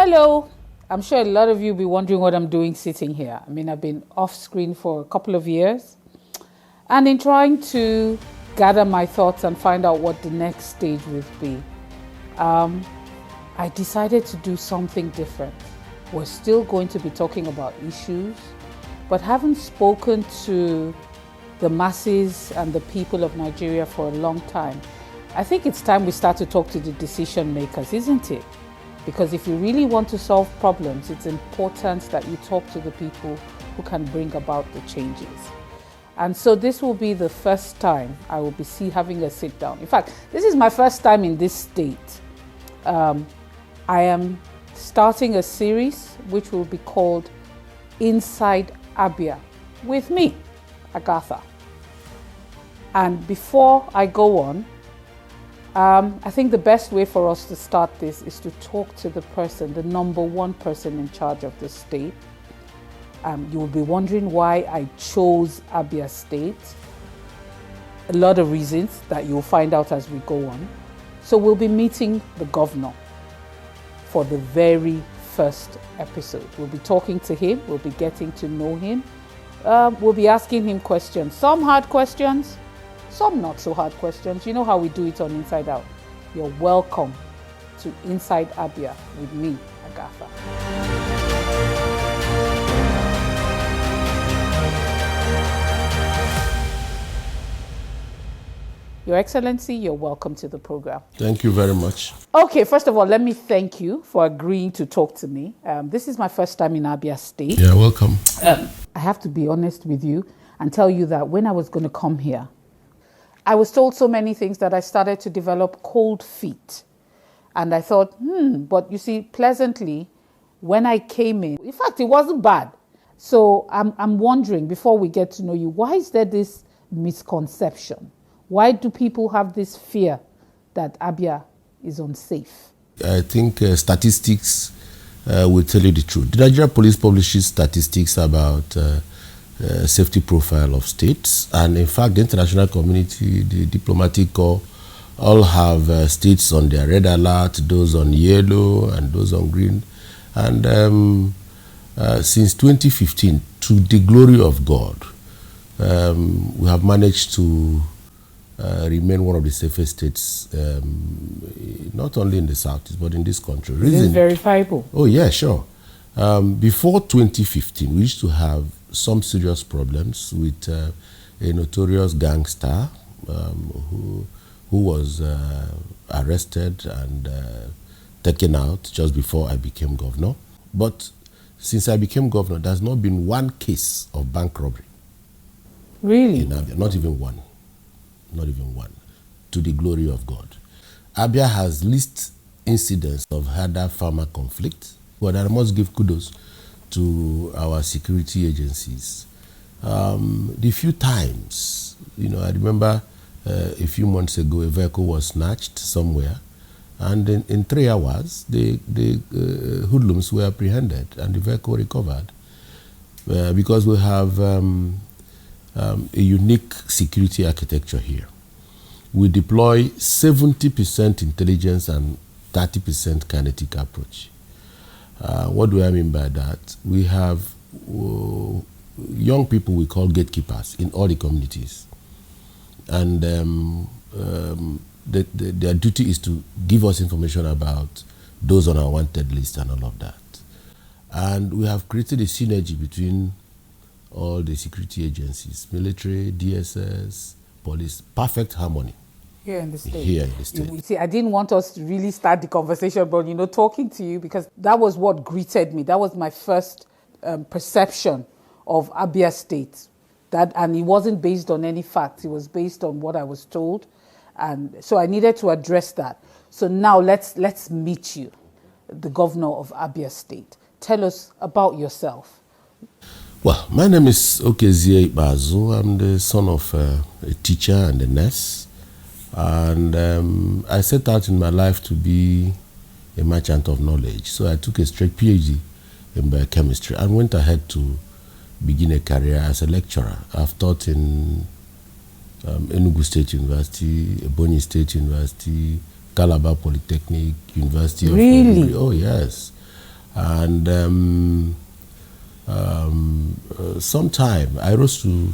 Hello. I'm sure a lot of you will be wondering what I'm doing sitting here. I mean, I've been off screen for a couple of years. And in trying to gather my thoughts and find out what the next stage would be, I decided to do something different. We're still going to be talking about issues, but having spoken to the masses and the people of Nigeria for a long time, I think it's time we start to talk to the decision makers, isn't it? Because if you really want to solve problems, it's important that you talk to the people who can bring about the changes. And so this will be the first time I will be having a sit down. In fact, this is my first time in this state. I am starting a series which will be called Inside Abia with me, Agatha. And before I go on, I think the best way for us to start this is to talk to the person, the number one person in charge of the state. You will be wondering why I chose Abia State. A lot of reasons that you'll find out as we go on. So we'll be meeting the governor for the very first episode. We'll be talking to him, we'll be getting to know him. We'll be asking him questions, some hard questions, some not so hard questions. You know how we do it on Inside Out. You're welcome to Inside Abia with me, Agatha. Your Excellency, you're welcome to the program. Thank you very much. Okay, first of all, let me thank you for agreeing to talk to me. This is my first time in Abia State. Yeah, welcome. I have to be honest with you and tell you that when I was going to come here, I was told so many things that I started to develop cold feet. And I thought, but you see, pleasantly, when I came in fact, it wasn't bad. So I'm wondering, before we get to know you, why is there this misconception? Why do people have this fear that Abia is unsafe? I think statistics will tell you the truth. The Nigeria Police publishes statistics about safety profile of states. And in fact, the international community, the diplomatic corps, all have states on their red alert, those on yellow and those on green. And since 2015, to the glory of God, we have managed to remain one of the safest states, not only in the south, but in this country. This is verifiable. Oh, yeah, sure. Before 2015, we used to have some serious problems with a notorious gangster who was arrested and taken out just before I became governor. But since I became governor, there's not been one case of bank robbery. Really? In Abia, not even one. Not even one, to the glory of God. Abia has least incidents of harder-farmer conflict, but I must give kudos to our security agencies. The few times, I remember a few months ago, a vehicle was snatched somewhere, and in 3 hours, the hoodlums were apprehended and the vehicle recovered. Because we have a unique security architecture here. We deploy 70% intelligence and 30% kinetic approach. What do I mean by that? We have young people we call gatekeepers in all the communities. And their duty is to give us information about those on our wanted list and all of that. And we have created a synergy between all the security agencies, military, DSS, police, perfect harmony. Here in the state. Here in the state. You see, I didn't want us to really start the conversation, but talking to you, because that was what greeted me. That was my first perception of Abia State. And it wasn't based on any facts. It was based on what I was told. And so I needed to address that. So now let's meet you, the governor of Abia State. Tell us about yourself. Well, my name is Okezie Ikpeazu. I'm the son of a teacher and a nurse. And I set out in my life to be a merchant of knowledge. So I took a straight PhD in biochemistry and went ahead to begin a career as a lecturer. I've taught in Enugu State University, Ebonyi State University, Calabar Polytechnic, University of Really? Oh, yes. And sometime I rose to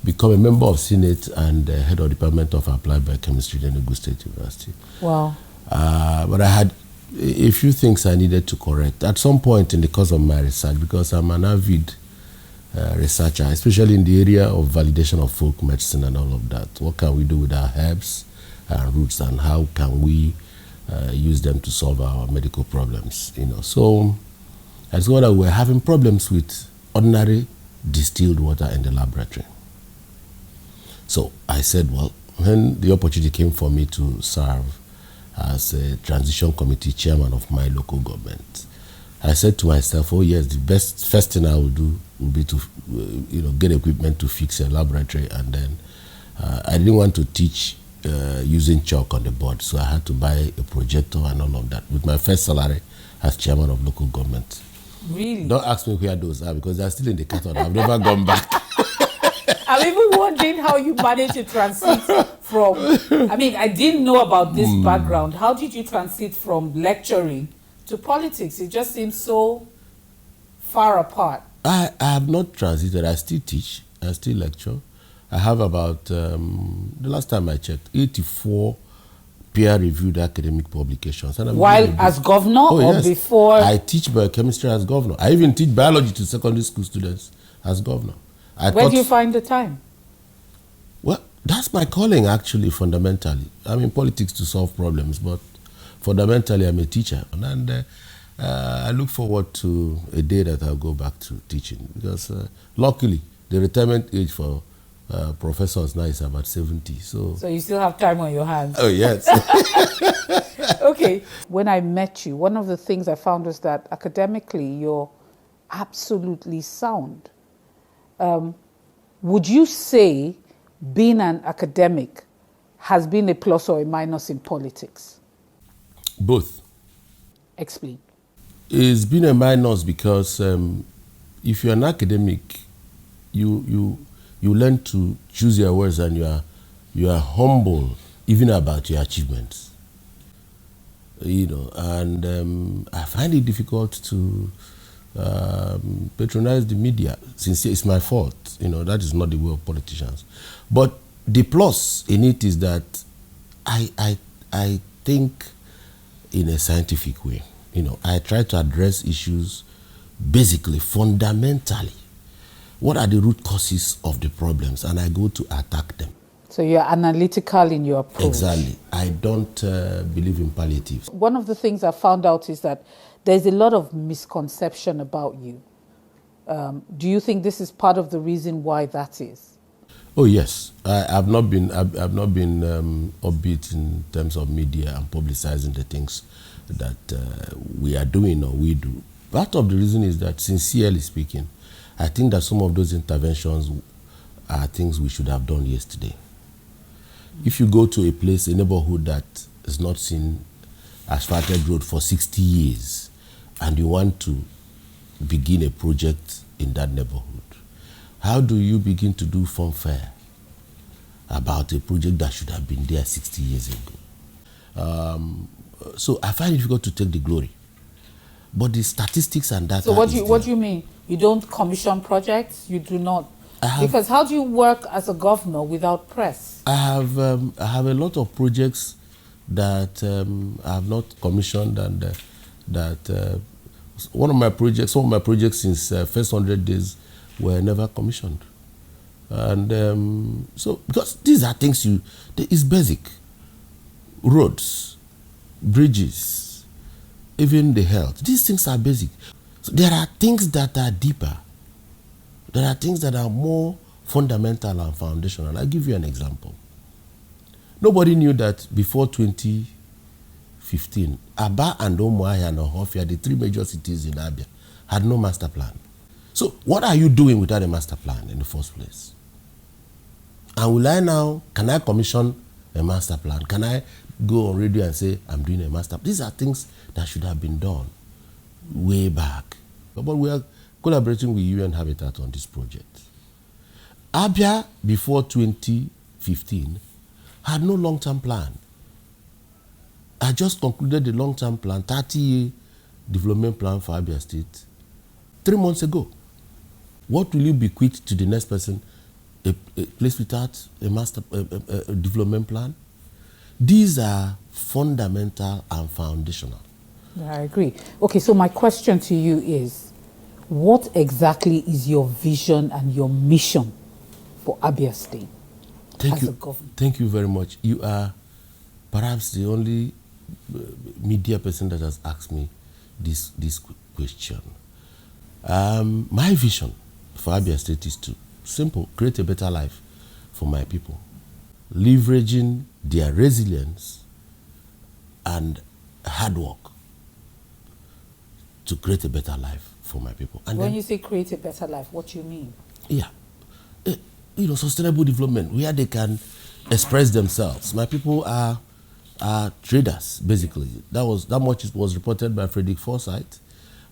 become a member of Senate and head of Department of Applied Biochemistry at Enugu State University. Wow. But I had a few things I needed to correct at some point in the course of my research, because I'm an avid researcher, especially in the area of validation of folk medicine and all of that. What can we do with our herbs and roots, and how can we use them to solve our medical problems? So I discovered that we're having problems with ordinary distilled water in the laboratory. So I said, well, when the opportunity came for me to serve as a transition committee chairman of my local government, I said to myself, oh yes, the first thing I will do will be to get equipment to fix a laboratory. And then I didn't want to teach using chalk on the board, so I had to buy a projector and all of that with my first salary as chairman of local government. Really? Don't ask me where those are, because they're still in the carton. I've never gone back. I'm even wondering how you managed to transit from, I didn't know about this background. How did you transit from lecturing to politics? It just seems so far apart. I have not transited. I still teach. I still lecture. I have about, the last time I checked, 84 peer-reviewed academic publications. And while as governor or before? I teach biochemistry as governor. I even teach biology to secondary school students as governor. Where do you find the time? Well, that's my calling, actually, fundamentally. I'm in politics to solve problems, but fundamentally, I'm a teacher. And I look forward to a day that I'll go back to teaching, because luckily, the retirement age for professors now is about 70. So you still have time on your hands. Oh, yes. Okay. When I met you, one of the things I found was that academically, you're absolutely sound. Would you say being an academic has been a plus or a minus in politics? Both. Explain. It's been a minus because if you're an academic, you learn to choose your words, and you are humble even about your achievements. And I find it difficult to patronize the media, since it's my fault. That is not the way of politicians. But the plus in it is that I think in a scientific way. I try to address issues basically, fundamentally. What are the root causes of the problems? And I go to attack them. So you're analytical in your approach. Exactly. I don't believe in palliatives. One of the things I found out is that there's a lot of misconception about you. Do you think this is part of the reason why that is? Oh yes, I've not been upbeat in terms of media and publicizing the things that we are doing or we do. Part of the reason is that, sincerely speaking, I think that some of those interventions are things we should have done yesterday. If you go to a place, a neighborhood that has not seen asphalted road for 60 years, and you want to begin a project in that neighborhood, how do you begin to do funfair about a project that should have been there 60 years ago? So I find it difficult to take the glory. But the statistics and data. So what do you mean? You don't commission projects? You do not? Because how do you work as a governor without press? I have a lot of projects that I have not commissioned, and that some of my projects since first 100 days were never commissioned. And so, because these are things it's basic. Roads, bridges, even the health. These things are basic. So there are things that are deeper. There are things that are more fundamental and foundational. I'll give you an example. Nobody knew that before 2015, Aba and Umuahia and Ohofia, the three major cities in Abia, had no master plan. So what are you doing without a master plan in the first place? And can I commission a master plan? Can I go on radio and say, I'm doing a master plan? These are things that should have been done way back. But we are collaborating with UN Habitat on this project. Abia, before 2015, had no long-term plan. I just concluded the long-term plan, 30-year development plan for Abia State 3 months ago. What will you bequeath to the next person? A place without a master development plan? These are fundamental and foundational. I agree. Okay, so my question to you is, what exactly is your vision and your mission for Abia State as a government? Thank you very much. You are perhaps the only media person that has asked me this question. My vision for Abia State is to create a better life for my people, leveraging their resilience and hard work to create a better life for my people. And when you say create a better life, what do you mean? Yeah, sustainable development where they can express themselves. My people are traders, basically. That much was reported by Frederick Forsyth.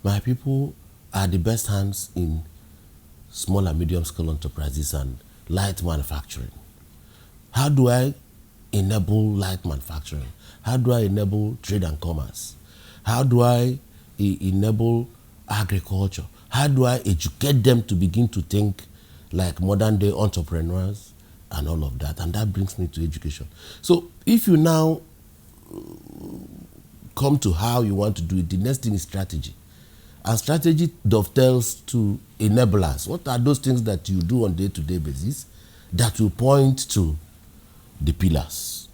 My people are the best hands in small and medium scale enterprises and light manufacturing. How do I enable light manufacturing? How do I enable trade and commerce? How do I enable agriculture? How do I educate them to begin to think like modern day entrepreneurs and all of that? And that brings me to education. So if you now come to how you want to do it, the next thing is strategy. And strategy dovetails to enablers. What are those things that you do on a day-to-day basis that will point to the pillars?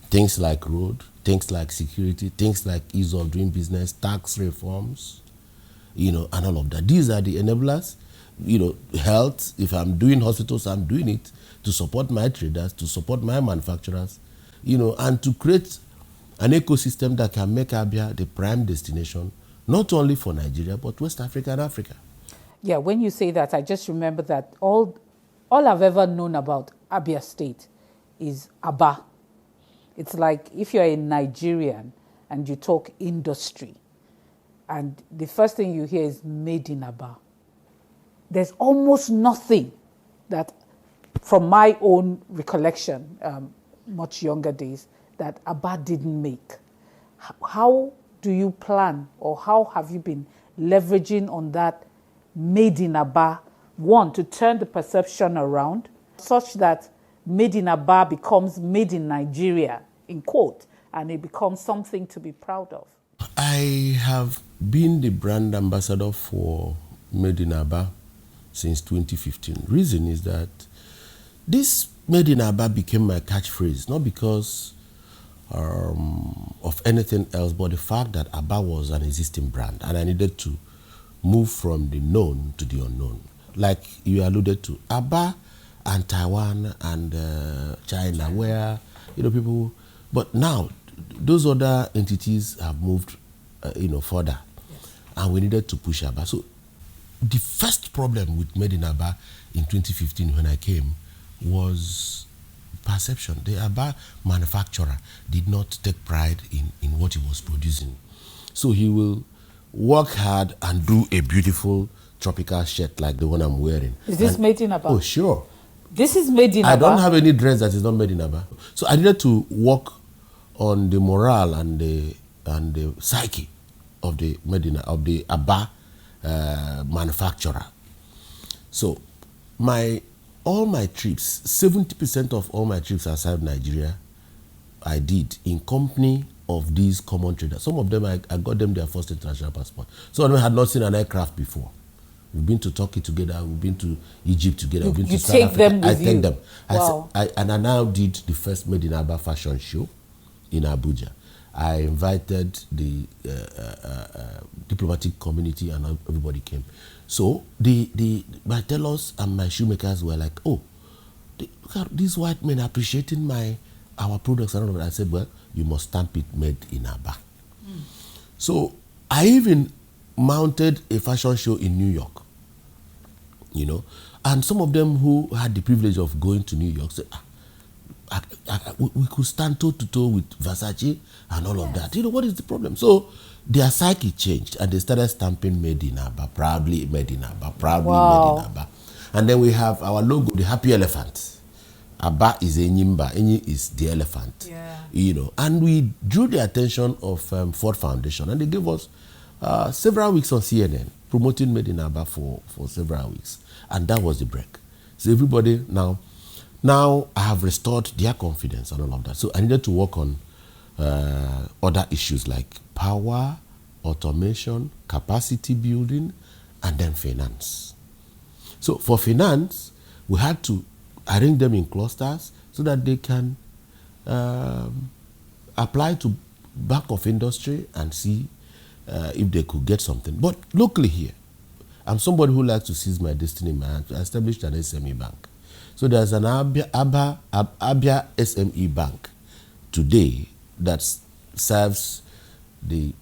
Things like road, things like security, things like ease of doing business, tax reforms, and all of that. These are the enablers. Health, if I'm doing hospitals, I'm doing it to support my traders, to support my manufacturers, and to create an ecosystem that can make Abia the prime destination, not only for Nigeria, but West Africa and Africa. Yeah, when you say that, I just remember that all I've ever known about Abia State is Aba. It's like if you're a Nigerian and you talk industry, and the first thing you hear is made in Aba. There's almost nothing that, from my own recollection, much younger days, that Aba didn't make. How do you plan, or how have you been leveraging on that made in Aba, one, to turn the perception around such that made in Aba becomes made in Nigeria, in quote, and it becomes something to be proud of? I have been the brand ambassador for Made in Aba since 2015. Reason is that this Made in Aba became my catchphrase, not because of anything else, but the fact that Aba was an existing brand and I needed to move from the known to the unknown. Like you alluded to, Aba and Taiwan and China, where people, but now those other entities have moved further, and we needed to push Aba. So the first problem with Made in Aba in 2015 when I came was perception. The Aba manufacturer did not take pride in what he was producing. So he will work hard and do a beautiful tropical shirt like the one I'm wearing. Is this made in Aba? Oh, sure. This is made in Aba? I don't have any dress that is not made in Aba. So I needed to work on the morale and the psyche of the Aba manufacturer. So all my trips, 70% of all my trips outside Nigeria, I did in company of these common traders. Some of them, I got them their first international passport. Some of them had not seen an aircraft before. We've been to Turkey together. We've been to Egypt together. We've been to South Africa. Them with I take them. Wow. I now did the first Made in Aba fashion show in Abuja. I invited the diplomatic community and everybody came. So my tailors and my shoemakers were like, oh, look at these white men appreciating our products and all of that. I said, well, you must stamp it Made in Aba. So I even mounted a fashion show in New York, and some of them who had the privilege of going to New York said, we could stand toe to toe with Versace and all of that. What is the problem? So their psyche changed and they started stamping Made in Aba, proudly Made in Aba, proudly Made in Aba. And then we have our logo, the happy elephant. Aba is a Nyimba, Enyi is the elephant. And we drew the attention of Ford Foundation, and they gave us several weeks on CNN, promoting Made in Abia for several weeks. And that was the break. So everybody now I have restored their confidence and all of that. So I needed to work on other issues like power, automation, capacity building, and then finance. So for finance, we had to arrange them in clusters so that they can apply to Bank of Industry and see if they could get something. But locally here, I'm somebody who likes to seize my destiny in my hands. I established an SME bank. So there's an Abia SME bank today that serves the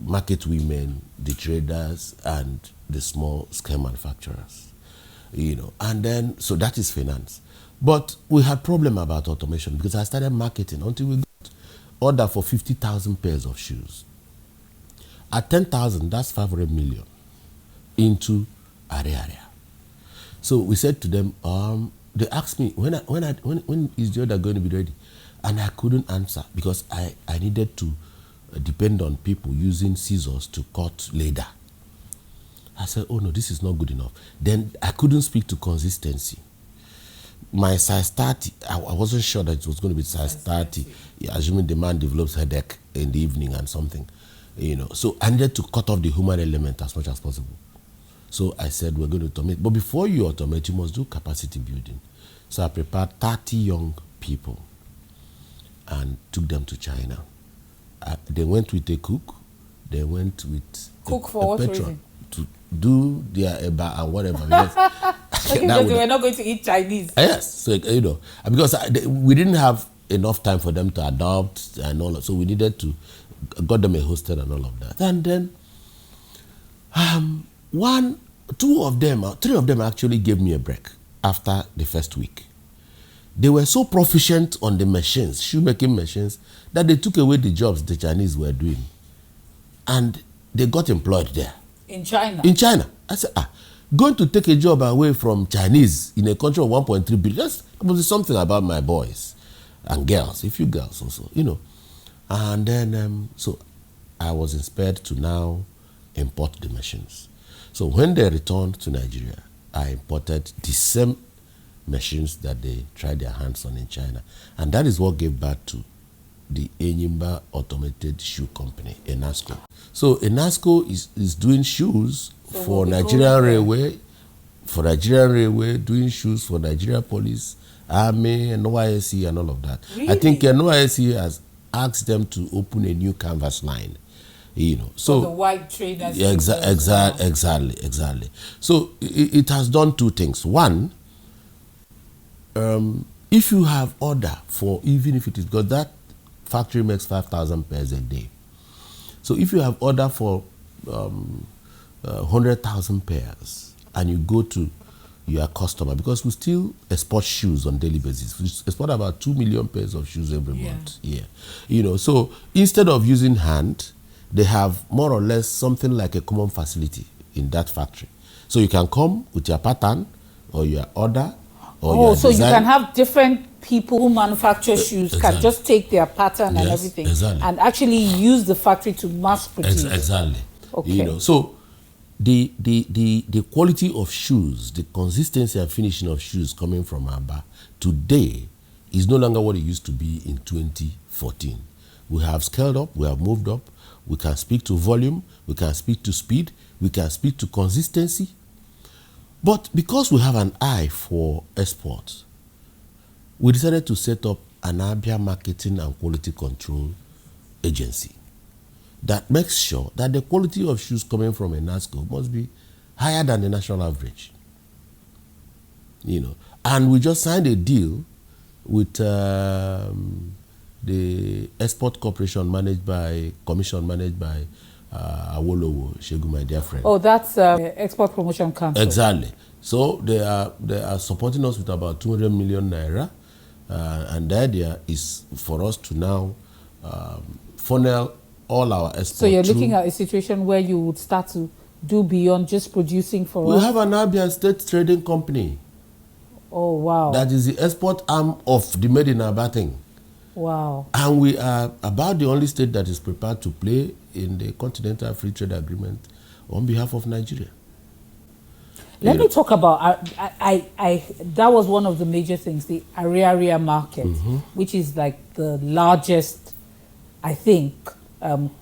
market women, the traders, and the small scale manufacturers. And then, so that is finance. But we had problem about automation because I started marketing until we got order for 50,000 pairs of shoes. At 10,000, that's 500 million into area. So we said to them, they asked me, when is the order going to be ready? And I couldn't answer because I needed to depend on people using scissors to cut leather. I said, oh no, this is not good enough. Then I couldn't speak to consistency. My size 30, I wasn't sure that it was going to be size 30, assuming the man develops headache in the evening and something. So I needed to cut off the human element as much as possible. So I said, we're going to automate. But before you automate, you must do capacity building. So I prepared 30 young people and took them to China. They went with a cook. They went with cook for what reason? To do their eba and whatever. Because they were not going to eat Chinese. Yes. So, because we didn't have enough time for them to adopt and all that. So we needed to got them a hostel and all of that. And then three of them actually gave me a break after the first week. They were so proficient on the machines, shoemaking machines, that they took away the jobs the Chinese were doing. And they got employed there. In China? In China. I said, going to take a job away from Chinese in a country of 1.3 billion, that was something about my boys and girls, a few girls also, And then, so I was inspired to now import the machines. So when they returned to Nigeria, I imported the same machines that they tried their hands on in China. And that is what gave birth to the Enyimba Automated Shoe Company, ENASCO. So ENASCO is doing shoes for Nigerian Railway, doing shoes for Nigeria Police, Army, and NYSC and all of that. Really? I think NYSC has asked them to open a new canvas line. So for the white trainers. Yeah, exactly. So it has done two things. One, if you have order for, even if it is, because that factory makes 5,000 pairs a day. So if you have order for 100,000 pairs and you go to your customer, because we still export shoes on daily basis. We export about 2 million pairs of shoes every month. Yeah. So instead of using hand, they have more or less something like a common facility in that factory. So you can come with your pattern or your order or your so design. You can have different people who manufacture shoes can just take their pattern and everything and actually use the factory to mass produce. Exactly. Okay. So the quality of shoes, the consistency and finishing of shoes coming from Abia today is no longer what it used to be in 2014. We have scaled up, we have moved up. We can speak to volume, we can speak to speed, we can speak to consistency. But because we have an eye for exports, we decided to set up an Abia Marketing and Quality Control Agency that makes sure that the quality of shoes coming from ENASCO must be higher than the national average. And we just signed a deal with the Export Corporation Commission managed by Awolowo Shegu, my dear friend. Oh, that's Export Promotion Council. Exactly. So they are supporting us with about 200 million naira, and the idea is for us to now funnel all our exports. So you're looking at a situation where you would start to do beyond just producing for us? We have an Abia State Trading Company. Oh, wow. That is the export arm of the Made in Abia thing. Wow. And we are about the only state that is prepared to play in the Continental Free Trade Agreement on behalf of Nigeria. Let me talk about, that was one of the major things, the area market, which is like the largest, I think,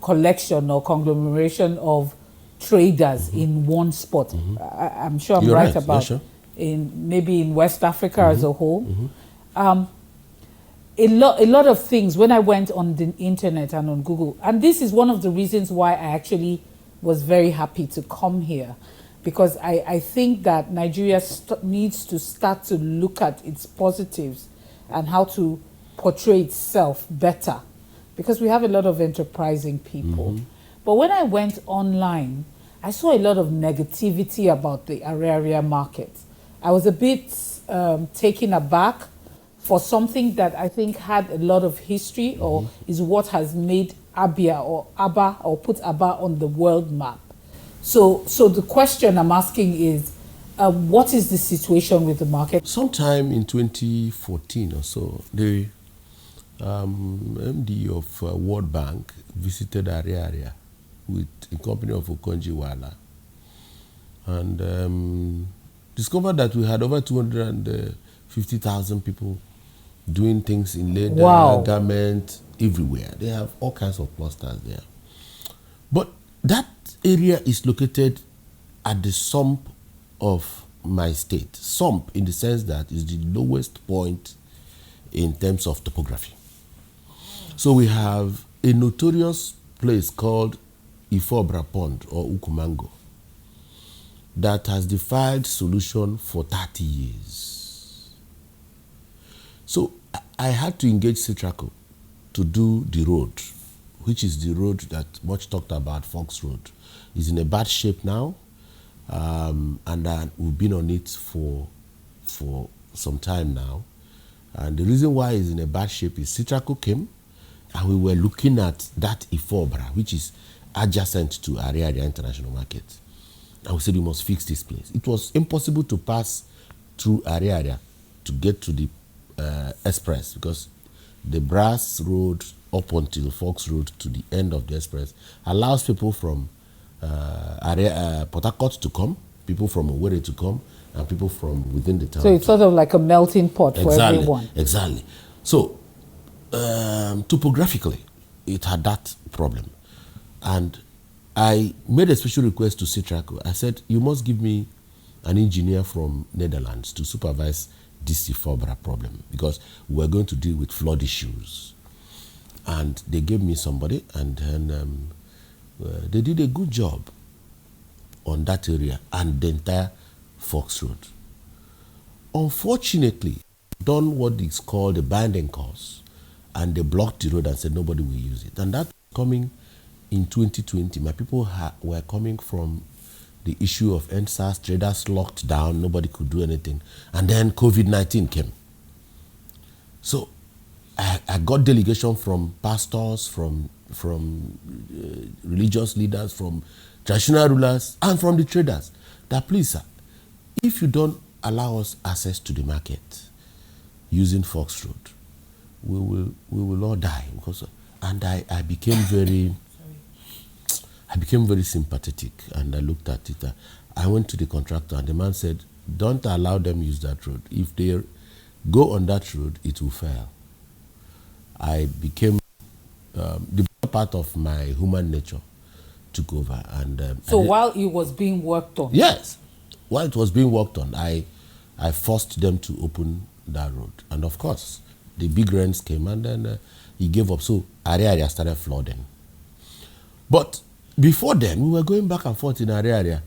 collection or conglomeration of traders in one spot. I'm sure I'm You're right right. about Yeah, sure. maybe in West Africa as a whole. A lot of things when I went on the internet and on Google, and this is one of the reasons why I actually was very happy to come here, because I think that Nigeria needs to start to look at its positives and how to portray itself better, because we have a lot of enterprising people. But when I went online, I saw a lot of negativity about the area market. I was a bit taken aback for something that I think had a lot of history, or is what has made Abia or Aba, or put Aba on the world map. So the question I'm asking is, what is the situation with the market? Sometime in 2014 or so, the MD of World Bank visited Area with a company of Okonjo-Iweala and discovered that we had over 250,000 people doing things in leather, Wow. garment, everywhere. They have all kinds of clusters there. But that area is located at the sump of my state. Sump in the sense that is the lowest point in terms of topography. So we have a notorious place called Ifobra Pond or Ukumango that has defied solution for 30 years. So I had to engage Citraco to do the road, which is the road that much talked about, Fox Road. It's in a bad shape now, and we've been on it for some time now. And the reason why it's in a bad shape is Citraco came, and we were looking at that Ifobra, which is adjacent to Area International Market. And we said we must fix this place. It was impossible to pass through Area to get to the express, because the brass road up until Fox Road to the end of the express allows people from Port Harcourt to come, people from Owerri to come, and people from within the town. So it's sort of like a melting pot for everyone. Exactly. So topographically, it had that problem. And I made a special request to Citraco. I said, you must give me an engineer from Netherlands to supervise this Ifobra problem, because we're going to deal with flood issues. And they gave me somebody, and then they did a good job on that area and the entire Fox Road. Unfortunately, done what is called a binding course, and they blocked the road and said nobody will use it. And that coming in 2020, my people were coming from the issue of NSAS, traders locked down, nobody could do anything. And then COVID-19 came. So I got delegation from pastors, from religious leaders, from traditional rulers, and from the traders, that please, sir, if you don't allow us access to the market using Fox Road, we will all die. And I became very sympathetic, and I looked at it. I went to the contractor, and the man said, don't allow them use that road. If they go on that road, it will fail. I became, the part of my human nature took over. And so while it was being worked on? Yes. While it was being worked on, I forced them to open that road. And of course, the big rains came, and then he gave up. So area started flooding. But before then, we were going back and forth in area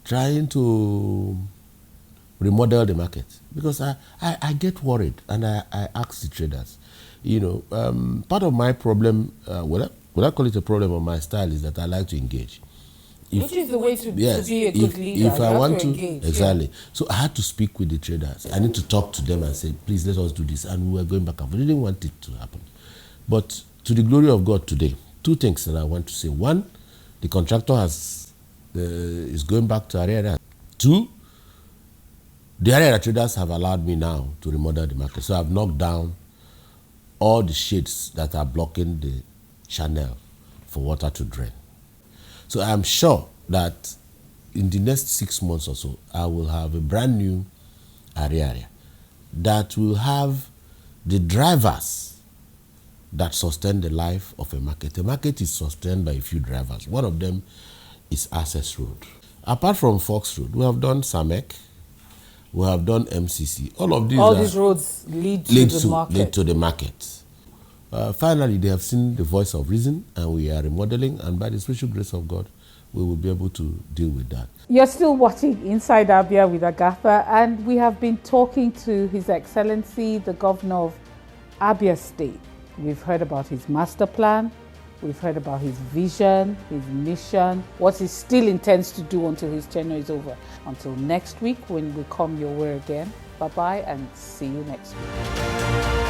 trying to remodel the market, because I get worried, and I ask the traders, part of my problem, would I call it a problem, or my style, is that I like to engage. Which is the way to be a good leader. If I want to engage. Exactly. Yeah. So I had to speak with the traders. I need to talk to them and say, please, let us do this. And we were going back and forth. We didn't want it to happen. But to the glory of God today, two things that I want to say. One, the contractor is going back to area. Two, the area traders have allowed me now to remodel the market. So I've knocked down all the shades that are blocking the channel for water to drain. So I'm sure that in the next 6 months or so, I will have a brand new area that will have the drivers that sustain the life of a market. A market is sustained by a few drivers. One of them is Access Road. Apart from Fox Road, we have done Samek, we have done MCC. All these roads lead to the market. Lead to the market. Finally, they have seen the voice of reason, and we are remodeling, and by the special grace of God, we will be able to deal with that. You're still watching Inside Abia with Agatha, and we have been talking to His Excellency, the Governor of Abia State. We've heard about his master plan, we've heard about his vision, his mission, what he still intends to do until his tenure is over. Until next week when we come your way again, bye-bye and see you next week.